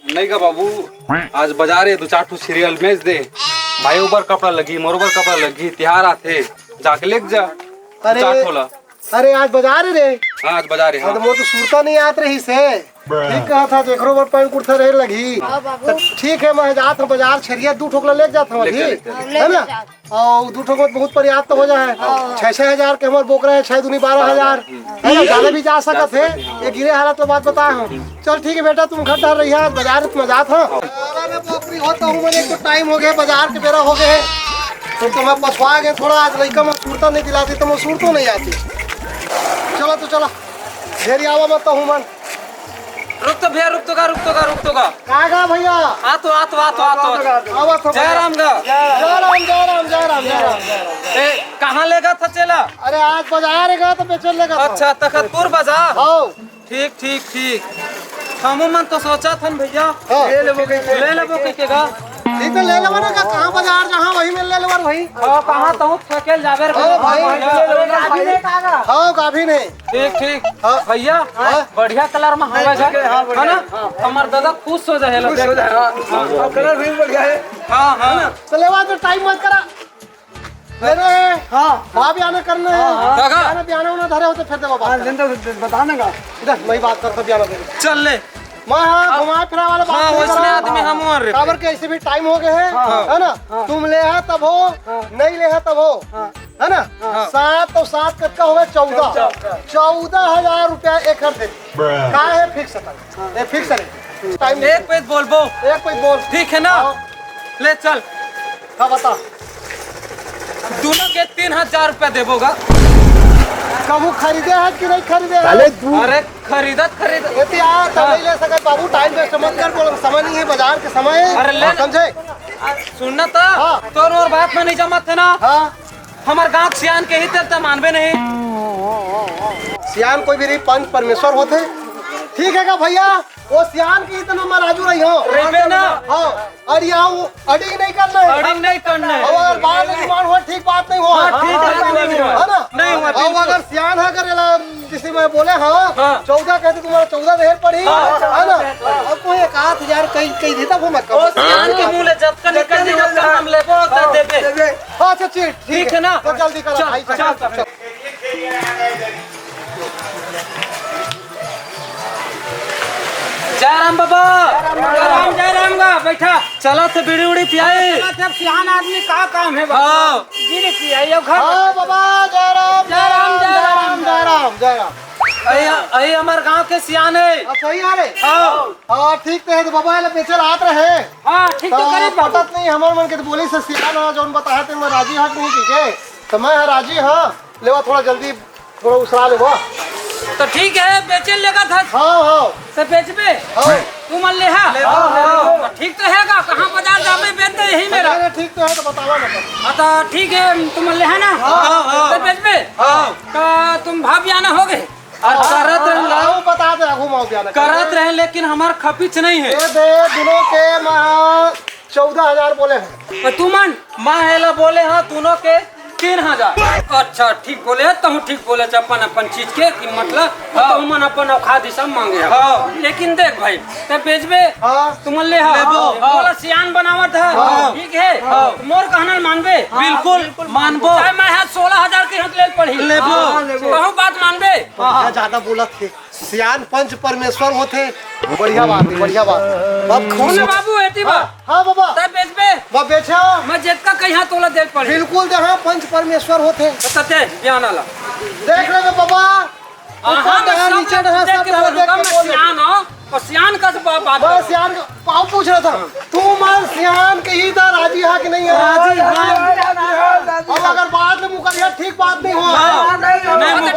नहीं का बाबू, आज बाजार है 2-4 सीरियल बेच दे भाई। ऊपर कपड़ा लगी, मोर ऊपर कपड़ा लगी, त्योहार आते जाके लेके जा। अरे आज बाजार है रे। हाँ आज बाजार है। हाँ तो मोर तो सूरता नहीं आत रही से। ठीक कहा था देखरो पर पैंट कुर्ता रहे लगी। तो ठीक है मैं जात हूँ बाजार छरिया 2 ठोकला ले जाता हूँ जी, है ना। और 2 ठोक बहुत पर्याप्त हो जाए। 6-6 हजार के हमारे बोक रहे हैं, 6 दूनी 12,000 है ना। ज्यादा भी जा सकत है, ये गिरे हालत में बात बताए हूँ। चल ठीक है बेटा, तुम घर डर रही है बाजार में जात हो। बोकरी होता हूँ मुझे, तो टाइम हो गया बाजार के बेरा हो गए। तो मैं पछवा गए थोड़ा, आज लड़का में सूरता नहीं दिलाती तो मैं सूरत नहीं आती। चलो तो चलो ढेरी आवा मत हूँ मन। रुक तो भैया, रुक तो का कहाँ गा भैया? आ तो जय राम गा। कहाँ लेगा था चेला? अरे आज बाजार गया तो बेचल लेगा। अच्छा तखतपुर बाजार। ठीक हम मन तो सोचा था भैया ले लेबो के गा। ठीक है ले लेबो ना, कहाँ बाजार जहाँ वही मिल ले लेबो भाई। कहाँ तो थकेल जावे भाई। हाँ काफी नहीं। ठीक भैया बढ़िया कलर में हवा है ना। हमार दादा खुश हो जाए कलर भी बढ़िया है। हाँ तो लेवा तो टाइम मत करा लेना है। वहाँ भी आना करना है। बियाना उन्हें धरे होते फिर बताने का इधर मैं बात करता बियाना दे। चल ले मैं घुमा फिरा वाला बात नहीं कर रहा। आदमी हम काबर के ऐसे भी टाइम हो गए हैं, है ना। तुम ले है तब हो, नहीं ले है तब हो, है ना। 7 तो 7 कब का हो गया 14,000 रुपया एक थे। का है फिक्स है टाइम। एक पेज बोल ठीक है ना। ले चल हाँ बता। दोनों के 3,000 रुपया देबोगा। कबू खरीदे है कि नहीं खरीदे है? अरे खरीदत ले सकत बाबू, टाइम वेस्ट मत कर। बोल समय नहीं है बाजार के समय। अरे ले समझे सुनना था। तो और बात में नहीं जमत है ना। हमार गाँव सियान के ही तो मानबे नहीं। सियान कोई भी पंच परमेश्वर होते। ठीक है का भैया, वो सियान की इतना मैं राजू रही हूँ ना। और यहाँ अडिंग नहीं करना है। और बाल निर्माण हो ठीक बात नहीं हो, है ना। नहीं अगर सियान है अगर किसी में बोले 14 कहते तुम्हारा 14 देर पड़ी, है ना। अब कोई 1,000 कई देता वो मत करो। सियान के मुंह ले जब तक निकल नहीं हम लेबो तब देबे। हाँ अच्छा ठीक है ना। तो जल्दी करो भाई। चल जय राम बाबा। जय राम गा बैठा। चला तो बीड़ी उड़ी पियाए। जब सियान आदमी का काम है बीड़ी पियाई घर। बाबा जय राम। अरे हमारे गांव के सियान है। सही आ रहे। हाँ ठीक है तो बाबा बेचल आत रहे। ठीक तो करे पटत नहीं हमारे मन के तो बोली से सियान है जो बताया थे मैं राजी हक नहीं ठीक है तो मैं राजी। हाँ लेवा थोड़ा जल्दी थोड़ा उसरा लेवा। तो ठीक है बेचल लेगा था। तो बेचबे तू मन ले। ठीक तो है का कहाँ बाजार जामे बेचते यही मेरा। ठीक तो है तो बतावा ना। तो ठीक है तुम ले है ना। तो बेचबे तो तुम भाभी आना हो गए। करत रहे लेकिन हमार खपीच नहीं है। दोनों के 14,000 बोले हैं। तू मन माँ हेला बोले दोनों के 3,000। अच्छा ठीक बोले तुम ठीक बोले अपन चीज के कि मतलब तुम अपन औखाद सब मांगे। लेकिन देख भाई ते बेचबे तुम ले बोला सियान बनावट है ठीक है। मोर कहना मानबे बिल्कुल मानबो। मैं 16,000 के हाथ ले पड़ी कहूँ बात मानबे। ज्यादा बोला थे सियान पंच परमेश्वर होते। बढ़िया बात। बाबू एती बा। हाँ बाबा तब बेचबे वो बेचा मैं जेतका कहीं तोला दे पड़ी। बिल्कुल जहाँ पंच परमेश्वर होते सत्य बयान वाला देख ले बाबा। नीचे सियान का बात सियान पाव पूछ रहा था। तू मान सियान के ही था राजी है कि नहीं है? राजी। अब अगर बात में मुकरिया ठीक बात नहीं हो।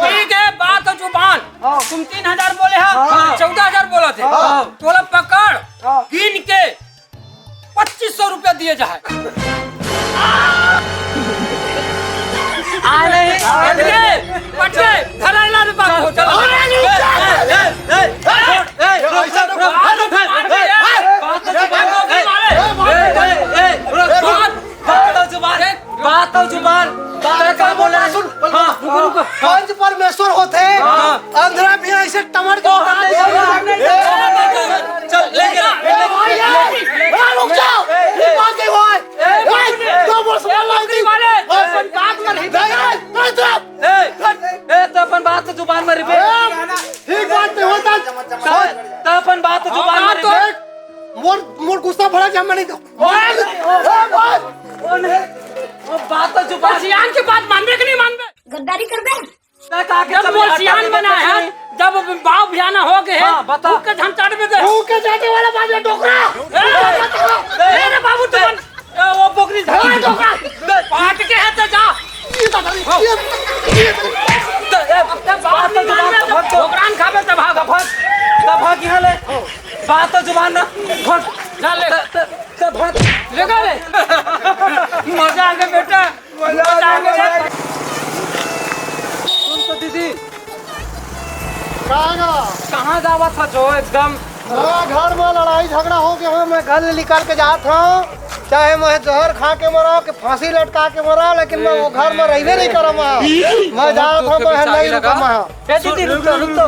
ठीक है बात हो जुबान। तुम 3,000 बोले 14,000 बोला थे। तोला पकड़ गिन के 2,500 रुपया दिए जाए। पंच परमेश्वर होते। अंधरा भी ऐसे टमर के तो अपन बात तो जुबान में रिपे ठीक बात नहीं होता तो अपन बात तो जुबान में रिपे मोर गुस्सा भरा जम नहीं दो वो बात तो जुबान सियान की बात मानबे कि नहीं मानबे? गद्दारी कर दे। जब वो सियान बना है, जब बाव भयाना हो गए हाँ, बता। के हम चाट में दे के जाने वाला बाजे टोकरा अरे बाबू तुम वो बकरी धरा टोकरा पाट के है तो जा बात तो जुबान ठोकरान खाबे तो भाग भाग यहाँ ले बात तो जुबान ना भाग जा ले भाग ले गए मजा आ गया बेटा मजा आ गया। सुन तो दीदी कहाँ जावा था जो एकदम घर में लड़ाई झगड़ा हो गया है, मैं घर निकाल के जात हूँ, चाहे मैं जहर खा के मरा कि फांसी लटका के मरा, लेकिन मैं वो घर में रहने नहीं करा मैं जात हूँ, मैं नहीं रुका दीदी रुक तो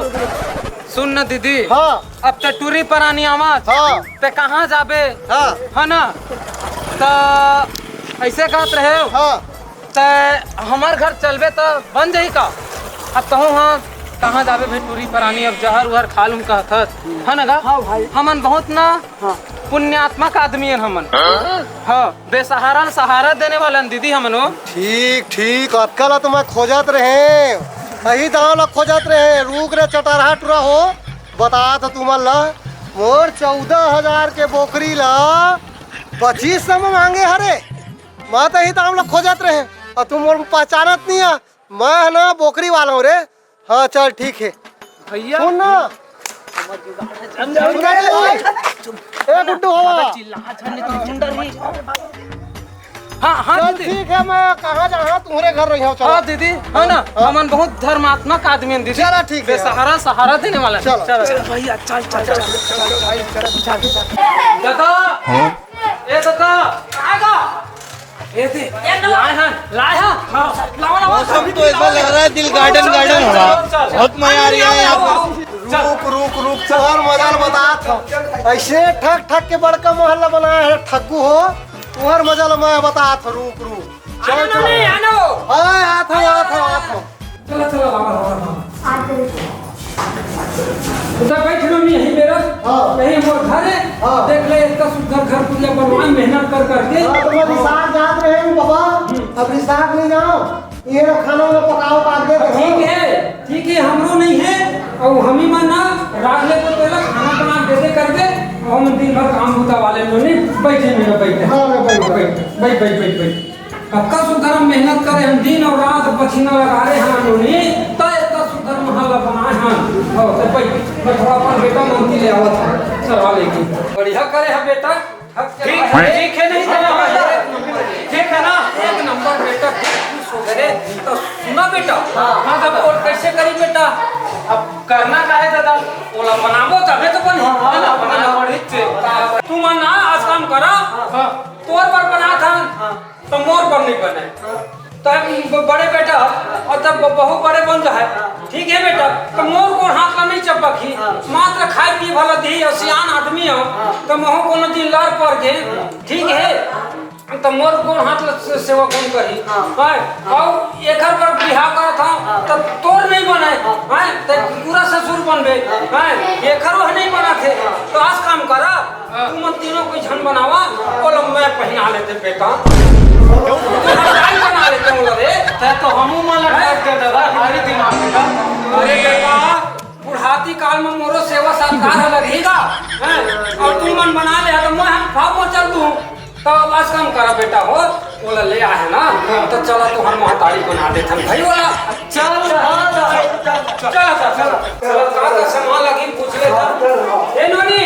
सुन न दीदी हाँ अब ते टूरी पर आनी आवाज हाँ ते कहाँ जाबे हाँ है ना तो ऐसे कहत रहे हो हाँ ते हमार घर चलबे तो बन जाई का अब कहूँ हाँ कहाँ जाबे भाई टूरी पर आनी अब जहर उहर खा लूँ कहत है ना गा हाँ भाई हमन बहुत ना पुण्यात्मक आदमी है हमन हाँ बेसहारा सहारा देने वाला दीदी हमन हो ठीक ठीक अक्कल तो मैं खोजत रहे यही दाव ला खोजत रहे रुक रे चटरहा टुरा हो बता तो तुम ला मोर 14,000 के बोकरी ला 2500 में मांगे हरे मैं तो यही दाव ला खोजत रहे और तुम मोर पहचानत नहीं है मैं ना बोकरी वाला हूँ रे हाँ चल ठीक है भैया सुन ना ए गुड्डू हवा हाँ हाँ चल दीदी ठीक है मैं कहाँ जहाँ तुम्हारे घर रही हूँ हाँ दीदी है ना हमन बहुत धर्मात्मक आदमी हैं दीदी चला ठीक है बेसहारा सहारा देने वाला है। चलो। चल भैया चल दादा ए दादा आएगा ए दे लाए हैं मौसम तो ऐसा लग रहा है दिल गार्डन गार्डन हो रहा बहुत मजा आ रही है यहाँ पर रुक तुम्हार मजाल बता था ऐसे ठक ठक के बड़का मोहल्ला बनाया है ठग्गू हो तुम्हार मजाल मैं बता था रुक चलो चलो हाथ चलो चलो उधर बैठ लो नहीं यहीं मेरा यहीं वो घर है देख ले इसका सुधर घर पूजा बनवाए मेहनत कर करके तुम्हारे रिसार्ट जात रहे हो बाबा अब रिसार्ट नहीं जाओ ये खाना में पकाओ काट दे ठीक है हमरो नहीं है और हम ही माना रात ले को पहले खाना बना दे दे कर दे हम दिन भर काम होता वाले लोने बैठे मेरा बैठे हाँ मैं बैठ पक्का सुधर हम मेहनत करे हम दिन और रात पसीना लगा रहे हम लोने तो इतना सुधर महल बनाए हम और तो बैठवा पर बेटा मंती ले आवत है चलवा लेके बढ़िया करे है बेटा ठीक है नहीं ठीक है ना एक नंबर बेटा अरे तो सुना बेटा हाँ तब और कैसे करी बेटा अब करना का है दादा ओला बनाबो तबे तो बनी है ना बनाना पड़ी तू मना आज काम करा तोर पर बना था तो मोर पर नहीं बने तब बड़े बेटा और तब बहु बड़े बन जाए ठीक है बेटा तो मोर को हाथ ला नहीं चपकी मात्र खाए पी भला दी और सियान आदमी हो तो मोह कोनो दिन लार पड़ गए ठीक है तो मोर को हाथ सेवा कौन करी और एक घर पर बिहार करा था तो तोर नहीं बने तो पूरा ससुर बनबे एक घर नहीं बना थे तो आज काम करा तुम तीनों कोई झन बनावा और मैं पहना लेते बेटा बना लेते रे तो हमू मन लगा दादा हमारे दिमाग में अरे बेटा बुढ़ाती काल में मोरो सेवा सत्कार लगेगा और तू मन बना ले तो मैं हम भाव चल दूं तो बस काम करा बेटा हो बोला ले आए ना तो चला तो हम महतारी बना देते भाई बोला चल चल सामान लगी पूछ ले ए नोनी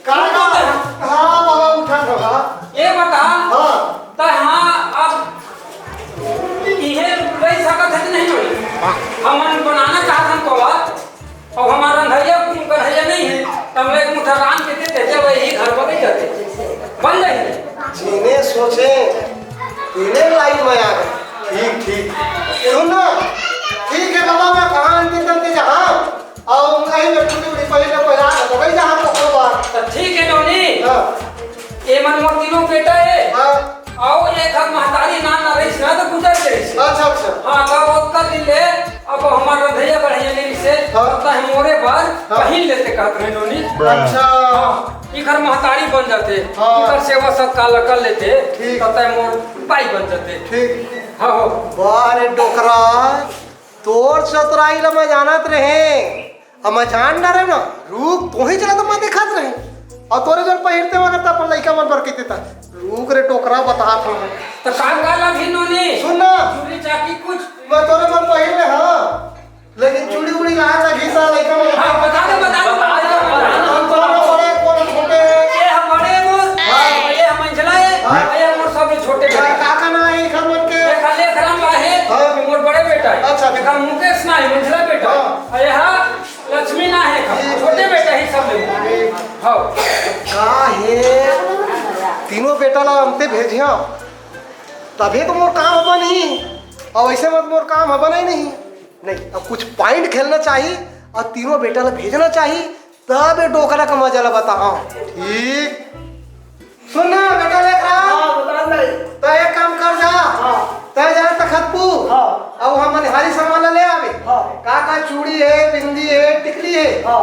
बाबा उठा होगा ये बता तो हाँ अब ये वही सकत है नहीं होई हम बनाना चाहत हम तो और हमारा रंधैया कढ़ैया नहीं है तब एक मुठा रान के देते जब वही घर पर नहीं जाते बन जाए जिन्हें सोचे इन्हें लाइन में आ गए ठीक सुनो ठीक है बाबा मैं कहाँ अंतिम जहाँ और कहीं में टूटी पहले पहला तो भाई जहाँ को बार तो ठीक है नोनी ये मन मोर तीनों बेटा है और एक हक महतारी नाम ना रही ना तो गुजर गई अच्छा अच्छा हाँ का वो कर ले अब हमारा रंधैया बढ़िया नहीं से पता है मोरे पर कहीं लेते कहत रहे नोनी अच्छा इधर महतारी बन जाते हाँ। इधर सेवा सत्कार कर लेते ठीक। कहता है मोर बाई बन जाते ठीक हाँ हो वाह रे डोकरा तोर चतुराई ला मैं जानत रहे अब मैं जान ना रहे ना रुक तो ही चला तो मैं दिखात रहे और तोरे जन पहिरते वक्त अपन लइका मन पर कहते था रुक रे टोकरा बता था तो काम काला भी नोनी सुन ना चूड़ी चाकी कुछ मैं तोरे मन पहिर ले हां लेकिन चूड़ी उड़ी ला ना घिसा लइका मन हाँ बता दे हम तो बड़े कौन छोटे ये हम बड़े मोर ये हम मंझला है ये मोर सब छोटे बेटा काका ना है घर मन के ये खाली खराम है हाँ। मोर बड़े बेटा है अच्छा। देखा मुकेश ना है मंझला बेटा हाँ। ये हा लक्ष्मी ना है छोटे बेटा ही सब लोग हाँ का है तीनों बेटा ला हमते भेजिया तभी तो मोर काम हबा नहीं और ऐसे मत मोर काम हबा नहीं अब कुछ पॉइंट खेलना चाहिए और तीनों बेटा ला भेजना चाहिए तब ये डोकरा का मजा ला बता हाँ ठीक सुन ना बेटा देख रहा तो एक काम कर जा तय जा तखतपू अब हम हारी सामान ले आवे का चूड़ी है बिंदी है टिकली है ना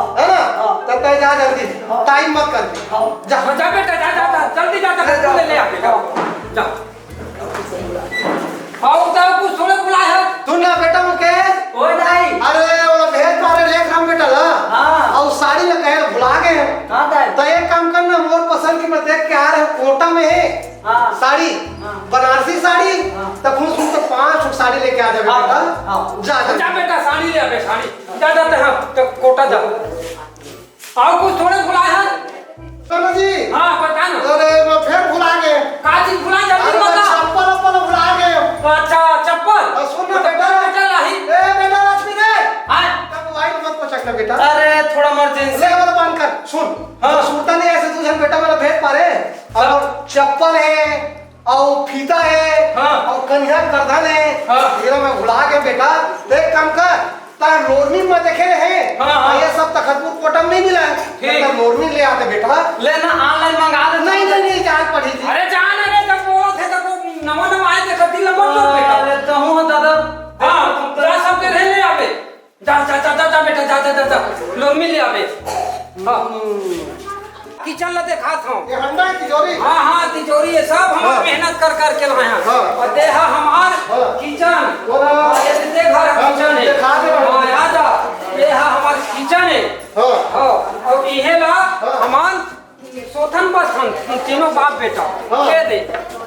तब तय जा जल्दी टाइम मत कर जा जा बेटा जा जा जा, जल्दी जा जा ले आ बेटा जा आओ तो कुछ थोड़े बुलाए है सुन ना बेटा मुकेश ओ नहीं अरे वो भेज मारे ले काम बेटा ला हाँ। और साड़ी लगा है भुला गए कहाँ था तो एक काम करना मोर पसंद की मैं देख के आ रहे हैं कोटा में है हाँ। साड़ी हाँ। बनारसी साड़ी हाँ। तब खुद तो 5 साड़ी लेके आ जाए हाँ। बेटा हाँ। जा जा जा बेटा साड़ी ले आ बे साड़ी जा जाते हैं तो कोटा जा आओ कुछ थोड़े बुलाए है सोना जी हाँ बता ना अरे मैं फिर भुला गए का चीज भुला जल्दी अरे बता चप्पल अपन भुला गए अच्छा चप्पल और सुन ना बेटा बेटा लाही ए बेटा लक्ष्मी रे हां तब मोबाइल मत पचकना बेटा अरे थोड़ा इमरजेंसी ले वाला बांध कर सुन हाँ सूरता नहीं ऐसे तुझे बेटा मेरा भेज पा रहे और चप्पल है और फीता है हाँ। और कन्या करधन है हाँ। ये मैं भुला गया बेटा देख काम कर तार नोरमी में देखे रहे हाँ, हाँ। ये सब तखतपुर कोटम नहीं मिला ठीक। तार नोरमी ले आते बेटा लेना ऑनलाइन मंगा दे नहीं जान पड़ी थी अरे जान अरे जब बोलो थे तो नवा आए थे कति लंबा तो बेटा अरे तो हूँ दादा हाँ जा सब के रह ले आवे जा जा जा जा बेटा जा जा जा लोमी ले आवे हाँ किचन ला देखा था ये हंडा की तिजोरी हाँ हाँ तिजोरी है सब हम हाँ। मेहनत कर कर के लाए हैं हाँ। और देखा हमार हाँ। किचन बोला। ये देख घर हाँ, किचन है दिखा दे रहा हूँ। हाँ याद आ ये है हमार किचन है हाँ हाँ और ये ला हाँ। हमार सोथन बसन तीनों बाप बेटा हाँ। ये दे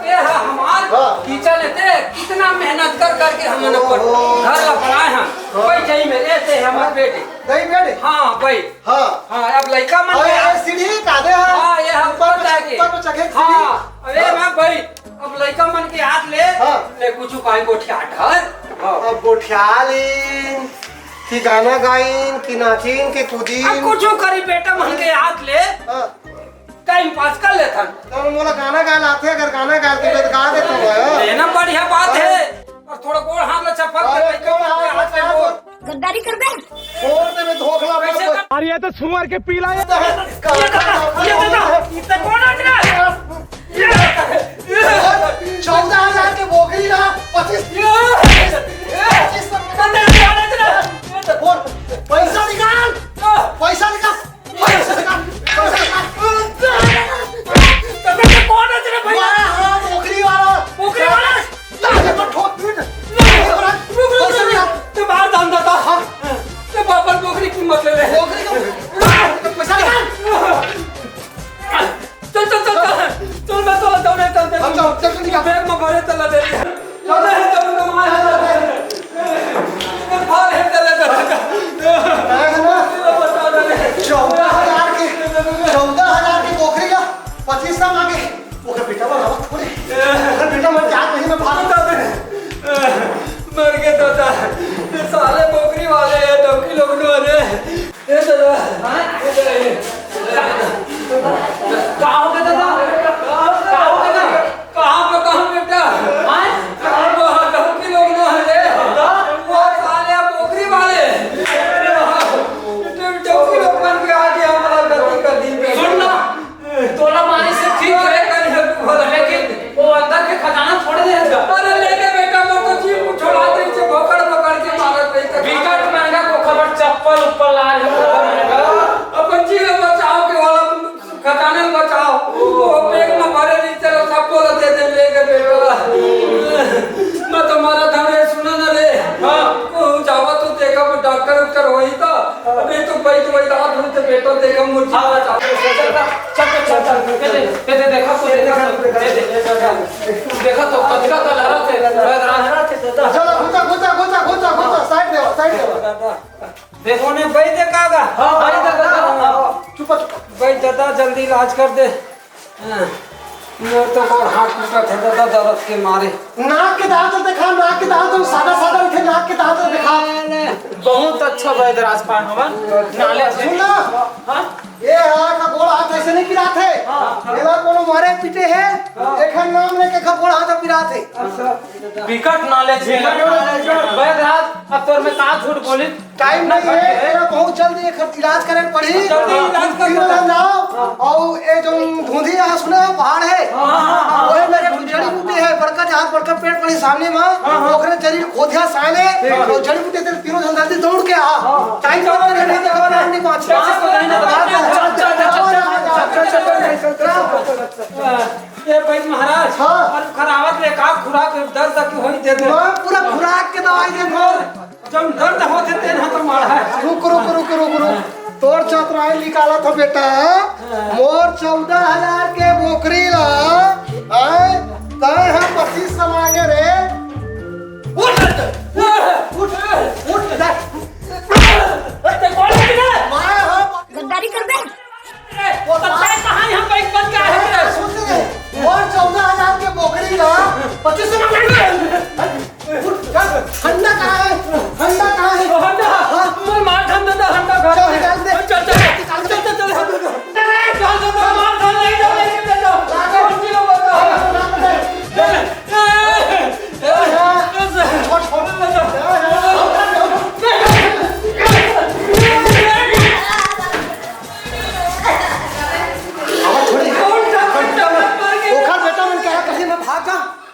ये है हमार हाँ। किचन है देख कितना मेहनत कर कर के हमने पर ओहो। घर ला बनाए हैं भाई जई में ऐसे है हमारे बेटे दही बेड़े हाँ भाई हाँ हाँ अब लड़का मन और गया ये सीढ़ी का दे हाँ ये हम ऊपर पर जाके ऊपर चढ़े हाँ अरे मैं भाई अब लड़का मन के हाथ ले हाँ। ले कुछ काहे गोठिया ढर हाँ अब गोठियालीन कि गाना गाइन कि नाचिन कि अब कूदीन कुछ करी बेटा मन के हाथ ले हाँ, टाइम पास कर लेथन तो मोला गाना गा लाते अगर गाना गा के तो गा देता हूँ लेना बढ़िया बात है और थोड़ा गोड़ हाथ में चप्पल अरे के लड़का मन के हाथ में गोड़ गद्दारी कर दे छोड़ दे मैं धोखला कैसे कर अरे ये तो सुअर के पीला है ये दादा इतना कौन आ रहा है 14,000 के बोकरी ना 25 पैसा निकाल पैसा निकाल पैसा निकाल कौन है तेरे भैया हाँ बोकरी वाला पोखरी वाला ताके पर ठोक पीट पैसा निकाल तो बाहर दान देता हाँ तो बाबर पोखरी कीमत ले रहे बोकरी का पैसा निकाल चल चल चल चल चल मैं तो दौड़े चलते हम जाओ चल निकाल बैग में भरे चला दे चल है चल कमाल है भार है चला है ना बता दे 14,000 की बोकरी का 25 का मांगे ओकर बेटा वाला थोड़े ओकर बेटा मैं क्या कहीं में भाग मर गए दादा ये साले पोखरी वाले हैं डोकी लोग वाले ये दादा कहाँ हो गया दादा कहाँ हो गया कहाँ पे कहाँ बेटा बचाओ वो बैग में भरे नहीं चलो सब बोला दे दे लेके बेटा मैं तुम्हारा धरे सुना ना रे हाँ को जावा तो देखा वो डॉक्टर उत्तर होई था अबे तो भाई तो वही रात हुई तो बेटा देखा मुझे चल देखा तो देखा तो कचरा तो लहरा थे चलो घुचा साइड दे देखो ने भाई देखागा भाई देखागा चुप भाई दादा जल्दी इलाज कर दे मैं तो और हाथ टूटा था दादा दर्द के मारे नाक के दांत दिखा नाक के दांत सादा उठे नाक के दांत दिखा बहुत अच्छा वैद्य राजपाल हवन नाले से सुनना हां ये का गोड़ हाथ ऐसे नहीं पिरा थे एला कोनो मारे पीटे है एखन नाम लेके का गोड़ हाथ पिरा थे विकट नॉलेज है वैद्य राज अब तोर में का झूठ बोली टाइम नहीं है तेरा बहुत जल्दी एक इलाज करे पड़ी जल्दी इलाज कर ना और ये जो धुंधी यहाँ सुने पहाड़ है वो मेरे जड़ी बूटी है बड़का जहां बड़का पेड़ पड़ी सामने में ओकरे जड़ी खोदिया साले और जड़ी बूटी तेरे तीनों जन जल्दी दौड़ के आ टाइम तो नहीं देखो नहीं पांच ये भाई महाराज हाँ। और खरावत ले का खुराक दर्द की होई दे दे पूरा खुराक के दवाई दे मोर जब दर्द होते तेन हाथ मार है रुक तोर चतुराई निकाला था बेटा मोर 14,000 के बोकरी ला आए तय हम 25 मांगे रे उठ माय हो गद्दारी कर दे वो तय कहां हम बैठ बन के आए रे सुन ले मोर 14,000 के बोकरी ला 25 मांगे ठंडा कहाँ है हंडा मैं मार ठंडा दा हंडा घर चल निकाल दे चल मार ठंडा नहीं जाओ लेके ले जाओ कुर्सी लो बता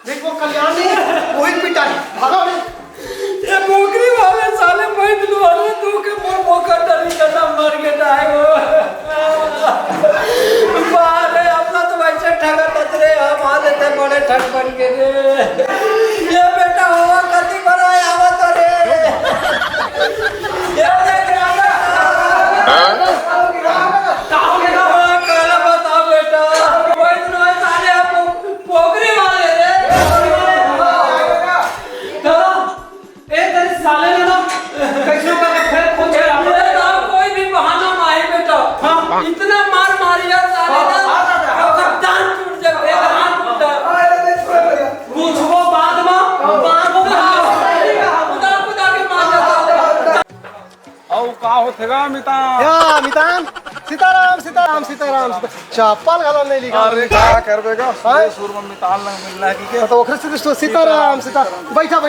देखो कल्याण नहीं वही पिटा भागो ये बोकरी वाले साले मैं दिलवाले तू के बोकर डरी कटा मर के जाए वो बारे अपना तो वैसे ठगा ततरे हम आ लेते बड़े ठग बन के रे ये बेटा हुआ कति बनाए आवा तो रे ये देख रहा काला बता बेटा कोई नहीं साले आप बोकरी वाले रे साले ने ना कैसे कर फिर खोज रहा कोई भी बहाना मारे बेटा इतना मार मारिया साले ने दांत टूट जाए दांत टूट जाए पूछो बाद में खुदा के मार जाता औ का होतेगा मिता या मितान सीताराम चप्पल घालो नहीं लिखा अरे क्या करबेगा हाँ? सुर में मिताल लग मिल रहा है कि तो ओखरे से तो सीताराम बैठा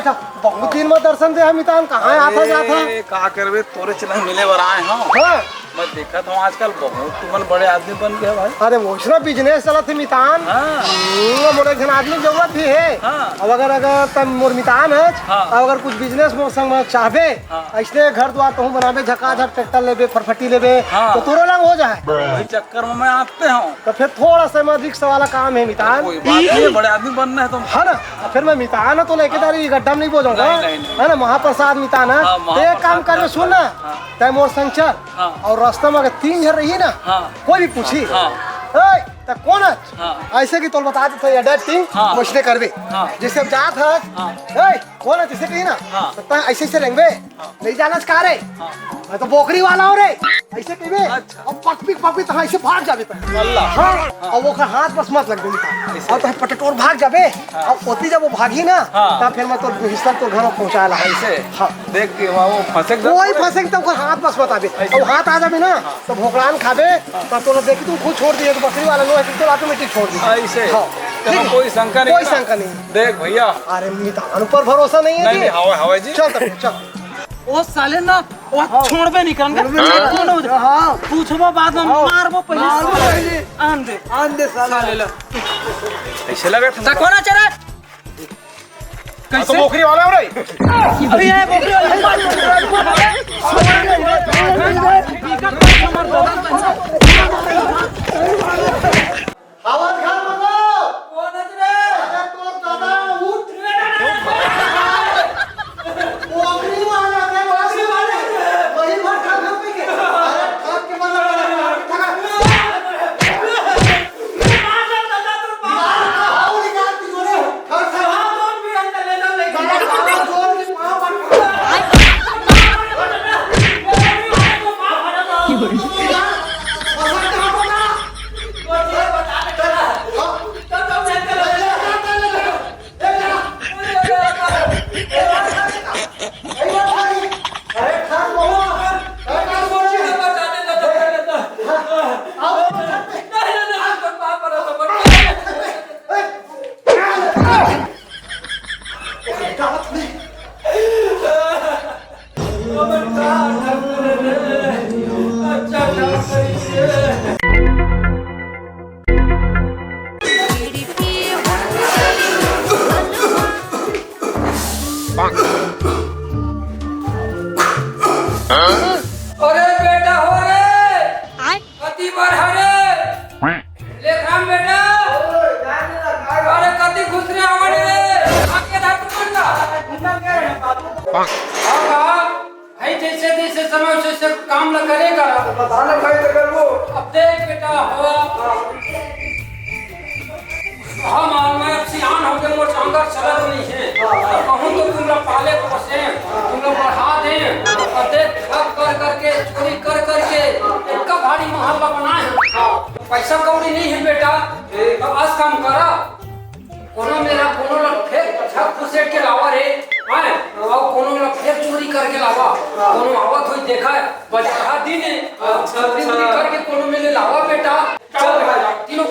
बहुत दिन में दर्शन दे हम मितान कहाँ आता जाता अरे का करबे तोरे चला मिले बर आए हम हाँ मैं देखा था आजकल बहुत तुमन बड़े आदमी बन गए भाई अरे वैसा बिजनेस चला थे मितान हाँ मोर एक आदमी जरूरत भी है हाँ। अब अगर तब मोर मितान है हाँ। अगर कुछ बिजनेस मोर संग में चाहबे हाँ। ऐसे घर द्वार कहूँ बनाबे झकाझक ट्रैक्टर लेबे फरफटी लेबे हाँ। तो तोरो लंग हो जाए वही चक्कर में मैं आते हूँ तो फिर थोड़ा सा मैं रिक्स वाला काम है मितान कोई बात नहीं बड़े आदमी बनना है तुम है ना फिर मैं मितान है तो लेके तारी गड्ढा में नहीं बोझूंगा नहीं। है ना महाप्रसाद मितान है हाँ, तो एक काम कर सुन ना हाँ। तय मोर संग चल हाँ। और रास्ता में अगर 3 जन रही ना हाँ। कोई भी पूछी हाँ। तो कौन है हाँ। ऐसे की तो बता देते एडिटिंग हाँ। मुझसे करबे हाँ। जैसे अब जात है कौन है जैसे कही ना हाँ। तो तय ऐसे से लेंगे नहीं जाना का रे मैं तो बोकरी वाला हूँ रे ऐसे कही अच्छा। और पकपी तो ऐसे भाग जाबे तो अल्लाह हाँ और वो का हाथ बस मत लग गई और तो पटटोर भाग जाबे और ओती जब वो भागी ना हाँ। तब फिर मैं तो हिस्सा तो घर पहुंचा ला ऐसे हाँ देख के वो फंसे कोई फंसे तो ओकर हाथ बस मत आबे और हाथ आ जाबे ना तो भोकड़ान खाबे तो तो देखी तू खुद छोड़ दिए तो बकरी वाला नो है तो ऑटोमेटिक छोड़ दी ऐसे हाँ तेरा कोई शंका नहीं कोई ना? शंका नहीं देख भैया अरे मितान ऊपर भरोसा नहीं है नहीं जी हवा जी चल तब चल ओ साले ना वो छोड़बे नहीं करन कौन हो हाँ पूछबो बाद में मारबो पहले आन दे साले ला ऐसे लगा था कोना चरा तो बोखरी वाला हो रही अरे ये बोकरी आवाज खा मतो अरे तो दादा उठ बोकरी वाला वही मार खा खा पे के अरे ठग के मार ठगा आओ निकाल तू जोरे ठग ठग कौन भी अंदर ले जा ले दादा जोर के मां मार अरे बेटा हो रे कति बार हरे लेखाम बेटा अरे कति खुश रे आवड़ रे आके धातु करना भाई जैसे जैसे समय से काम न करेगा बताना भाई अगर वो अब देख बेटा हो हम मैं अब सियान हो गए मोर संगर चलत नहीं है कहूं तो तुम लोग पाले पोसे तुम लोग बढ़ा दें और देख ठग कर करके चोरी कर करके इतना भारी मोहल्ला बनाए पैसा कौड़ी नहीं है बेटा तो आज काम करा कोनो मेरा कोनो लोग फिर ठग फुसेट के लावा रे हैं और कोनो लोग फिर चोरी करके लावा कोनो आवत हुई देखा है बजा दिन चोरी करके कोनो मेले लावा बेटा चल तीनों